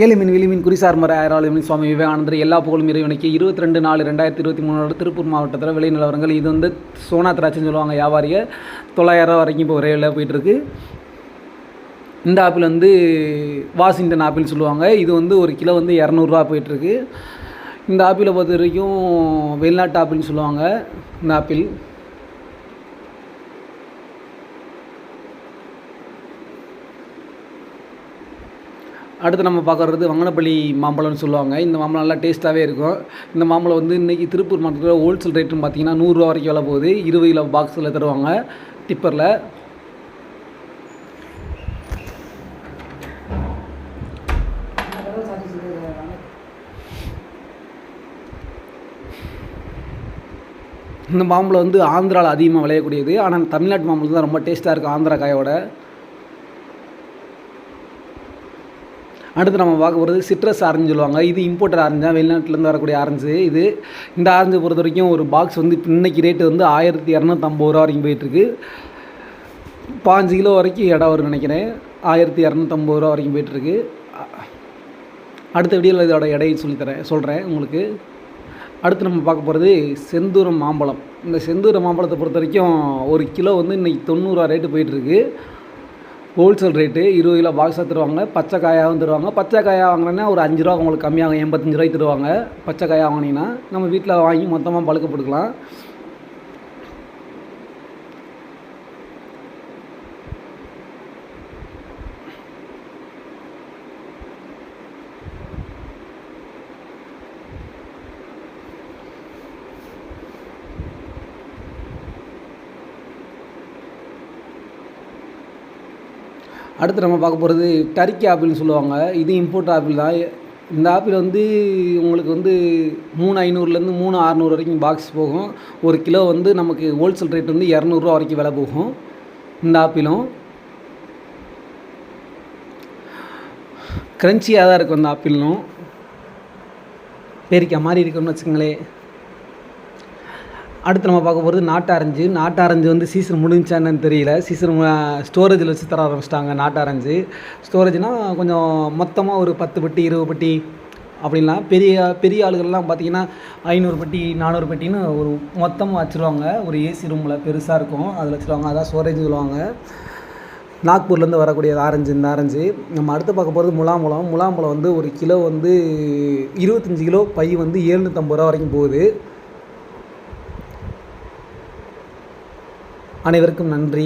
ஏலிமின் விளிமின் குறிசார் மர ஆயிரம் சுவாமி விவேகானந்தர் எல்லா புகழும் இறைவனுக்கு 22/4/2023 திருப்பூர் மாவட்டத்தில் விலை நிலவரங்கள். இது வந்து சோனா திராட்சைன்னு சொல்லுவாங்க. வியாபாரியை 900 வரைக்கும் இப்போ விரைவில் போயிட்டுருக்கு. இந்த ஆப்பிள் வந்து வாஷிங்டன் ஆப்பிள்னு சொல்லுவாங்க. இது வந்து ஒரு கிலோ வந்து 200 போயிட்டுருக்கு. இந்த ஆப்பிளை பொறுத்த வரைக்கும் வெளிநாட்டு ஆப்பிள்னு சொல்லுவாங்க. இந்த ஆப்பிள் அடுத்து நம்ம பார்க்குறது வங்கனப்பள்ளி மாம்பழம்னு சொல்லுவாங்க. இந்த மாம்பழம் நல்லா டேஸ்ட்டாகவே இருக்கும். இந்த மாம்பழம் வந்து இன்றைக்கி திருப்பூர் மாவட்டத்தில் ஹோல்சேல் ரேட்டுன்னு பார்த்தீங்கன்னா 100 ரூபா வரைக்கும் விலை போகுது. 20 கிலோ பாக்ஸில் தருவாங்க டிப்பரில். இந்த மாம்பழம் வந்து ஆந்திராவில் அதிகமாக விளையக்கூடியது. ஆனால் தமிழ்நாட்டு மாம்பழம் தான் ரொம்ப டேஸ்ட்டாக இருக்கும் ஆந்திரா காயோட. அடுத்து நம்ம பார்க்க போகிறது சிட்ரஸ் ஆரஞ்சு சொல்லுவாங்க. இது இம்போர்ட்டர் ஆரஞ்சு தான், வெளிநாட்டிலேருந்து வரக்கூடிய ஆரஞ்சு. இந்த ஆரஞ்சு பொறுத்த வரைக்கும் ஒரு பாக்ஸ் வந்து இன்றைக்கி ரேட்டு வந்து 1250 ரூபா வரைக்கும் போயிட்டுருக்கு. 5 கிலோ வரைக்கும் இடம் வரும்னு நினைக்கிறேன். 1250 ரூபா வரைக்கும் போயிட்டுருக்கு. அடுத்த வீடியோவில் இதோட எடையை சொல்கிறேன் உங்களுக்கு. அடுத்து நம்ம பார்க்க போகிறது செந்தூரம் மாம்பழம். இந்த செந்தூரம் மாம்பழத்தை பொறுத்த வரைக்கும் ஒரு கிலோ வந்து இன்றைக்கி 90 ரூபா ரேட்டு போயிட்டுருக்கு. ஹோல்சேல் ரேட்டு 20 கிலோ பாக்ஸாக தருவாங்க. பச்சை காயாகவும் தருவாங்க. பச்சை காயாக வாங்கினேன்னா ஒரு 5 ரூபா உங்களுக்கு கம்மியாகும். 85 ரூபாய்க்கு தருவாங்க. பச்சை காயாக வாங்கினீங்கன்னா நம்ம வீட்டில் வாங்கி மொத்தமாக பழுக்க போட்டுக்கலாம். அடுத்து நம்ம பார்க்க போகிறது டர்க்கி ஆப்பிள்னு சொல்லுவாங்க. இது இம்போர்ட் ஆப்பிள் தான். இந்த ஆப்பிள் வந்து உங்களுக்கு வந்து 3500லேருந்து 3600 வரைக்கும் பாக்ஸ் போகும். ஒரு கிலோ வந்து நமக்கு ஹோல்சேல் ரேட் வந்து 200 ரூபா வரைக்கும் விலை போகும். இந்த ஆப்பிளும் க்ரன்ச்சியாக தான் இருக்கும். இந்த ஆப்பிளும் பேரிக்காய் மாதிரி இருக்குன்னு வச்சுக்கோங்களேன். அடுத்து நம்ம பார்க்க போகிறது நாட்டு ஆரஞ்சு வந்து சீசன் முடிஞ்சான்னு தெரியல. சீசன் ஸ்டோரேஜில் வச்சு தர ஆரம்பிச்சிட்டாங்க. நாட்டு ஆரஞ்சு ஸ்டோரேஜ்னால் கொஞ்சம் மொத்தமாக ஒரு 10 பெட்டி 20 பெட்டி அப்படின்லாம். பெரிய ஆளுகள்லாம் பார்த்திங்கன்னா 500 பெட்டி 400 பெட்டின்னு ஒரு மொத்தமாக வச்சுருவாங்க. ஒரு ஏசி ரூமில் பெருசாக இருக்கும், அதில் வச்சுருவாங்க. அதான் ஸ்டோரேஜ் சொல்லுவாங்க. நாக்பூர்லேருந்து வரக்கூடிய இந்த ஆரஞ்சு. நம்ம அடுத்து பார்க்க போகிறது முலாம்பழம் வந்து ஒரு கிலோ வந்து 25 கிலோ பை வந்து 750 ரூபா வரைக்கும் போகுது. அனைவருக்கும் நன்றி.